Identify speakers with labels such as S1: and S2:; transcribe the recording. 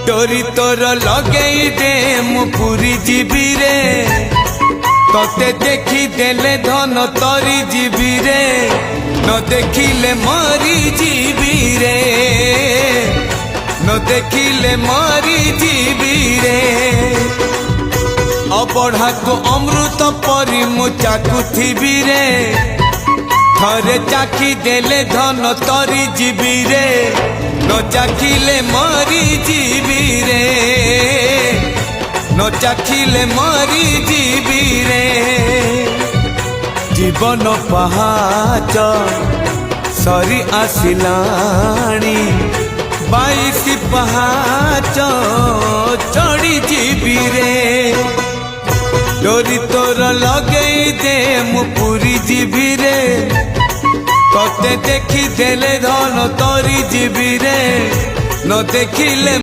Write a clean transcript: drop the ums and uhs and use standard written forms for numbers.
S1: डोरी तोर लगई दे मु पूरी जीवी रे तोते देखी देले धन तोरी जीवी रे न देखिले मरी जीवी रे न देखिले मरी जीवी रे अबढ़ा को अमृत परी मु चाकुथिबी रे थरे चाखी देले धन तोरी जीवी रे न चाखिले मरी जीवी रे न चाखिले मरी जीवी रे जीवन पहाच सरी आसिलाणी 22 पहाच चढ़ी जीवी रे डोरी तोर लगई दे मु पूरी जीवी रे तोते देखी देले धन तोरी जीवी रे न देखिले